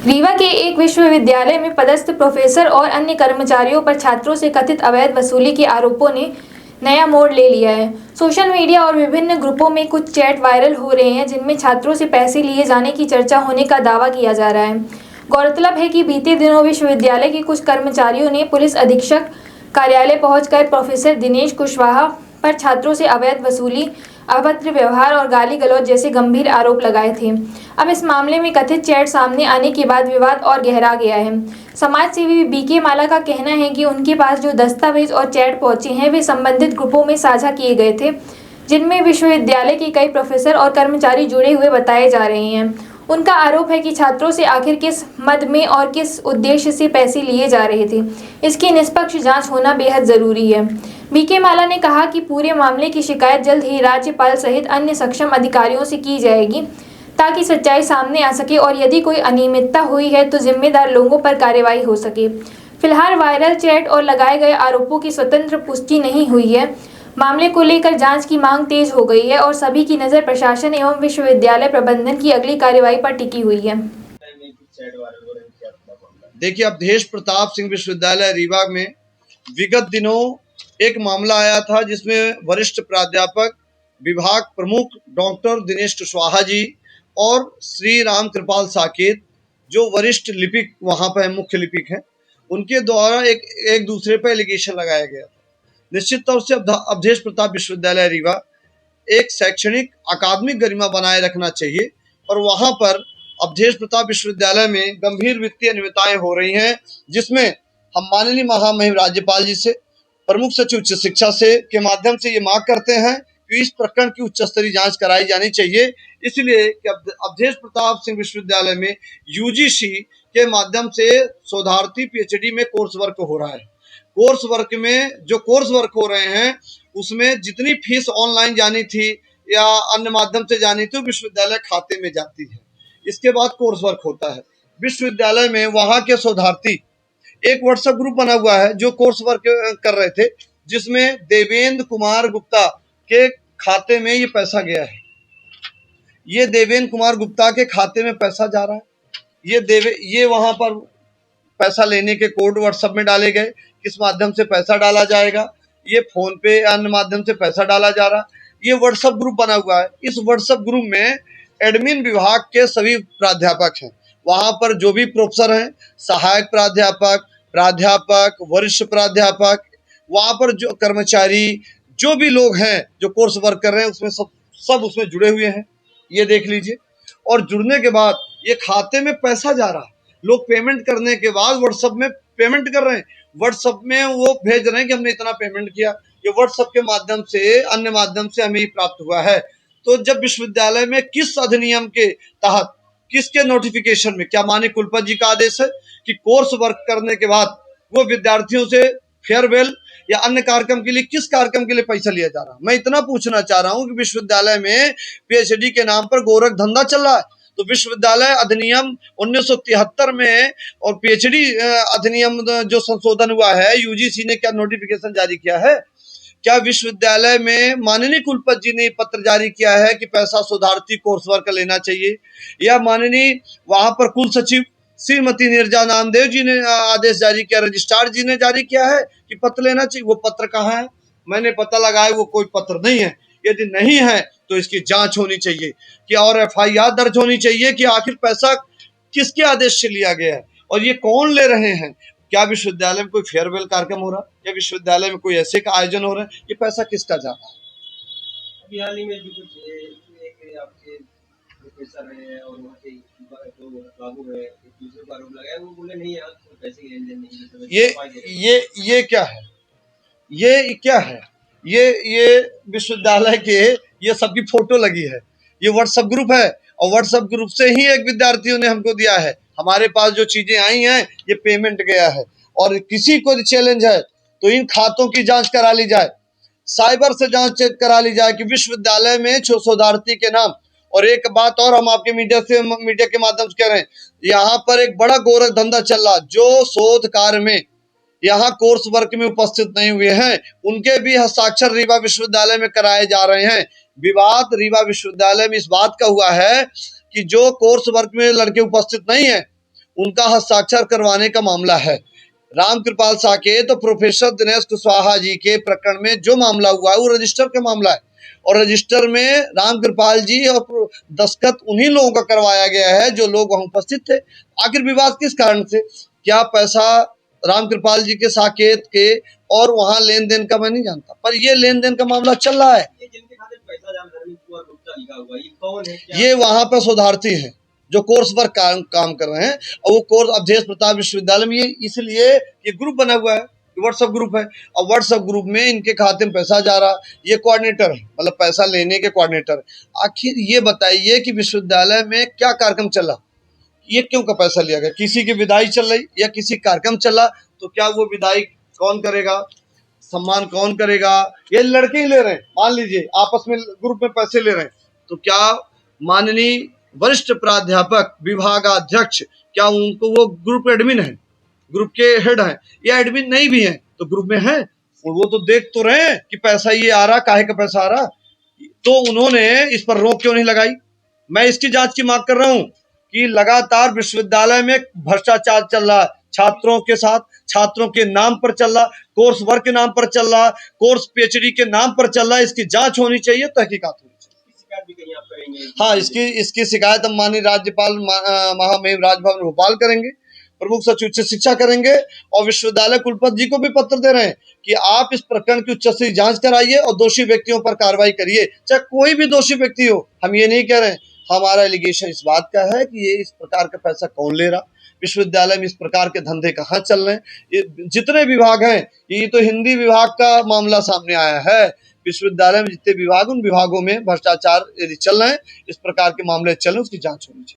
रीवा के एक विश्वविद्यालय में पदस्थ प्रोफेसर और अन्य कर्मचारियों पर छात्रों से कथित अवैध वसूली के आरोपों ने नया मोड़ ले लिया है। सोशल मीडिया और विभिन्न ग्रुपों में कुछ चैट वायरल हो रहे हैं जिनमें छात्रों से पैसे लिए जाने की चर्चा होने का दावा किया जा रहा है। गौरतलब है कि बीते दिनों विश्वविद्यालय के कुछ कर्मचारियों ने पुलिस अधीक्षक कार्यालय पहुंचकर प्रोफेसर दिनेश कुशवाहा पर छात्रों से अवैध वसूली, अभद्र व्यवहार और गाली गलौज जैसे गंभीर आरोप लगाए थे। अब इस मामले में कथित चैट सामने आने के बाद विवाद और गहरा गया है। समाज सेवी बीके माला का कहना है कि उनके पास जो दस्तावेज और चैट पहुंचे हैं वे संबंधित ग्रुपों में साझा किए गए थे, जिनमें विश्वविद्यालय के कई प्रोफेसर और कर्मचारी जुड़े हुए बताए जा रहे हैं। उनका आरोप है कि छात्रों से आखिर किस मद में और किस उद्देश्य से पैसे लिए जा रहे थे, इसकी निष्पक्ष जांच होना बेहद जरूरी है। बीके माला ने कहा कि पूरे मामले की शिकायत जल्द ही राज्यपाल सहित अन्य सक्षम अधिकारियों से की जाएगी ताकि सच्चाई सामने आ सके और यदि कोई अनियमितता हुई है तो जिम्मेदार लोगों पर कार्रवाई हो सके। फिलहाल वायरल चैट और लगाए गए आरोपों की स्वतंत्र पुष्टि नहीं हुई है। मामले को लेकर जांच की मांग तेज हो गई है और सभी की नजर प्रशासन एवं विश्वविद्यालय प्रबंधन की अगली कार्रवाई पर टिकी हुई है। देखिए, अवधेश प्रताप सिंह विश्वविद्यालय रीवा में विगत दिनों एक मामला आया था जिसमें वरिष्ठ प्राध्यापक विभाग प्रमुख डॉक्टर दिनेश कुशवाहा जी और श्री राम कृपाल साकेत जो वरिष्ठ लिपिक वहां पर मुख्य लिपिक हैं, उनके द्वारा एक दूसरे पर एलिगेशन लगाया गया था। निश्चित तौर से अवधेश प्रताप विश्वविद्यालय रीवा एक शैक्षणिक अकादमिक गरिमा बनाए रखना चाहिए और वहां पर अवधेश प्रताप विश्वविद्यालय में गंभीर वित्तीय अनियमितताएं हो रही हैं, जिसमें हम माननीय महामहिम राज्यपाल जी से, प्रमुख सचिव उच्च शिक्षा से के माध्यम से ये मांग करते हैं कि इस प्रकरण की उच्च स्तरीय जांच कराई जानी चाहिए। इसलिए कि अवधेश प्रताप सिंह विश्वविद्यालय में यूजीसी के माध्यम से शोधार्थी पीएचडी में कोर्स वर्क हो रहा है। कोर्स वर्क में जो कोर्स वर्क हो रहे हैं उसमें जितनी फीस ऑनलाइन जानी थी या अन्य माध्यम से जानी थी विश्वविद्यालय खाते में जाती है। इसके बाद कोर्स वर्क होता है। विश्वविद्यालय में वहां के शोधार्थी एक व्हाट्सएप ग्रुप बना हुआ है जो कोर्स वर्क कर रहे थे, जिसमें देवेंद्र कुमार गुप्ता के खाते में ये पैसा गया है। ये देवेंद्र कुमार गुप्ता के खाते में पैसा जा रहा है। ये वहां पर पैसा लेने के कोड व्हाट्सएप में डाले गए, किस माध्यम से पैसा डाला जाएगा, ये फोन पे अन्य माध्यम से पैसा डाला जा रहा। ये व्हाट्सएप ग्रुप बना हुआ है। इस व्हाट्सएप ग्रुप में एडमिन विभाग के सभी प्राध्यापक हैं। वहां पर जो भी प्रोफेसर हैं, सहायक प्राध्यापक, प्राध्यापक, वरिष्ठ प्राध्यापक, वहां पर जो कर्मचारी, जो भी लोग हैं जो कोर्स वर्क कर रहे हैं उसमें सब उसमें जुड़े हुए हैं। ये देख लीजिए। और जुड़ने के बाद ये खाते में पैसा जा रहा है। लोग पेमेंट करने के बाद व्हाट्सएप में पेमेंट कर रहे हैं, व्हाट्सएप में वो भेज रहे हैं कि हमने इतना पेमेंट किया। ये व्हाट्सएप के माध्यम से, अन्य माध्यम से हमें प्राप्त हुआ है। तो जब विश्वविद्यालय में किस अधिनियम के तहत, किसके नोटिफिकेशन में, क्या माननीय कुलपति जी का आदेश है कि कोर्स वर्क करने के बाद वो विद्यार्थियों से फेयरवेल या अन्य कार्यक्रम के लिए, किस कार्यक्रम के लिए पैसा लिया जा रहा है? मैं इतना पूछना चाह रहा हूं कि विश्वविद्यालय में पीएचडी के नाम पर गोरख धंधा चल रहा है। तो विश्वविद्यालय अधिनियम 1973 में और पीएचडी अधिनियम जो संशोधन हुआ है, यूजीसी ने क्या नोटिफिकेशन जारी किया है? क्या विश्वविद्यालय में माननीय कुलपति जी ने पत्र जारी किया है कि पैसा शोधार्थी कोर्स वर्क लेना चाहिए? या माननीय वहां पर कुल सचिव श्रीमती नीरजा नामदेव जी ने आदेश जारी किया, रजिस्ट्रार जी ने जारी किया है कि पत्र लेना चाहिए? वो पत्र कहाँ है? मैंने पता लगाया वो कोई पत्र नहीं है। यदि नहीं है तो इसकी जांच होनी चाहिए कि और एफआईआर दर्ज होनी चाहिए कि आखिर पैसा किसके आदेश से लिया गया है और ये कौन ले रहे हैं। क्या विश्वविद्यालय में कोई फेयरवेल कार्यक्रम हो रहा है या विश्वविद्यालय में कोई ऐसे का आयोजन हो रहा है? ये पैसा किसका जा रहा है? अभी हाल ही में जो कुछ एक आपके प्रोफेसर हैं और वहाँ के जो बाबू है, एक दूसरे को आरोप लगाया, वो बोले नहीं यार पैसे की लेन देन नहीं। ये क्या है? ये क्या है? ये विश्वविद्यालय के ये सबकी फोटो लगी है। ये व्हाट्सएप ग्रुप है और व्हाट्सएप ग्रुप से ही एक विद्यार्थियों ने हमको दिया है। हमारे पास जो चीजें आई हैं ये पेमेंट गया है और किसी को चैलेंज है तो इन खातों की जांच करा ली जाए, साइबर से जांच करा ली जाए कि विश्वविद्यालय में शोधार्थी के नाम। और एक बात और हम आपके मीडिया के माध्यम से कह रहे हैं, यहाँ पर एक बड़ा गोरख धंधा चल रहा, जो शोध कार्य में यहाँ कोर्स वर्क में उपस्थित नहीं हुए हैं उनके भी हस्ताक्षर रीवा विश्वविद्यालय में कराए जा रहे हैं। विवाद रीवा विश्वविद्यालय में इस बात का हुआ है कि जो कोर्स वर्क में लड़के उपस्थित नहीं है उनका हस्ताक्षर करवाने का मामला है। रामकृपाल साकेत और प्रोफेसर दिनेश कुशवाहा जी के प्रकरण में जो मामला हुआ है वो रजिस्टर का मामला है, और रजिस्टर में रामकृपाल जी और दस्तखत उन्हीं लोगों का करवाया गया है जो लोग वहां उपस्थित थे। आखिर विवाद किस कारण से? क्या पैसा रामकृपाल जी के, साकेत के और वहां लेन देन का मैं नहीं जानता, पर ये लेन देन का मामला चल रहा है। जिनके खाते पैसा जा रहा है, कुमार गुप्ता लिखा हुआ, ये कौन है? ये वहां पर शोधार्थी हैं जो कोर्स पर काम कर रहे हैं, और वो कोर्स अवधेश प्रताप विश्वविद्यालय में, ये इसलिए ये ग्रुप बना हुआ है, व्हाट्सएप ग्रुप है, और व्हाट्सएप ग्रुप में इनके खाते में पैसा जा रहा, ये कोऑर्डिनेटर है, मतलब पैसा लेने के कोऑर्डिनेटर। आखिर ये बताइए कि विश्वविद्यालय में क्या कार्यक्रम चला, ये क्यों का पैसा लिया गया? किसी की विदाई चल रही या किसी कार्यक्रम चला, तो क्या वो विदाई कौन करेगा, सम्मान कौन करेगा? ये लड़के ही ले रहे हैं, मान लीजिए आपस में ग्रुप में पैसे ले रहे हैं, तो क्या माननीय वरिष्ठ प्राध्यापक, विभागाध्यक्ष, क्या उनको, वो ग्रुप एडमिन है, ग्रुप के हेड हैं, या एडमिन नहीं भी हैं तो ग्रुप में हैं, वो तो देख तो रहे हैं कि पैसा ये आ रहा, काहे का पैसा आ रहा, तो उन्होंने इस पर रोक क्यों नहीं लगाई? मैं इसकी जांच की मांग कर रहा हूं कि लगातार विश्वविद्यालय में भ्रष्टाचार चल रहा है, छात्रों के साथ, छात्रों के नाम पर चल रहा, कोर्स वर्क के नाम पर चल रहा, कोर्स पीएचडी के नाम पर चल रहा है। इसकी जांच होनी चाहिए, तहकीकात होनी चाहिए। शिकायत भी कहीं आप करेंगे? हाँ, इसकी शिकायत हम माननीय राज्यपाल महामहिम राजभवन भोपाल करेंगे, प्रमुख सचिव उच्च शिक्षा करेंगे, और विश्वविद्यालय कुलपति जी को भी पत्र दे रहे हैं कि आप इस प्रकरण की उच्च स्तरीय जांच कराइए और दोषी व्यक्तियों पर कार्रवाई करिए, चाहे कोई भी दोषी व्यक्ति हो। हम ये नहीं कह रहे हैं, हमारा एलिगेशन इस बात का है कि ये इस प्रकार का पैसा कौन ले रहा, विश्वविद्यालय में इस प्रकार के धंधे कहाँ चल रहे हैं। ये जितने विभाग हैं, ये तो हिंदी विभाग का मामला सामने आया है, विश्वविद्यालय में जितने विभाग, उन विभागों में भ्रष्टाचार यदि चल रहे हैं, इस प्रकार के मामले चल रहे हैं, उसकी जांच होनी चाहिए।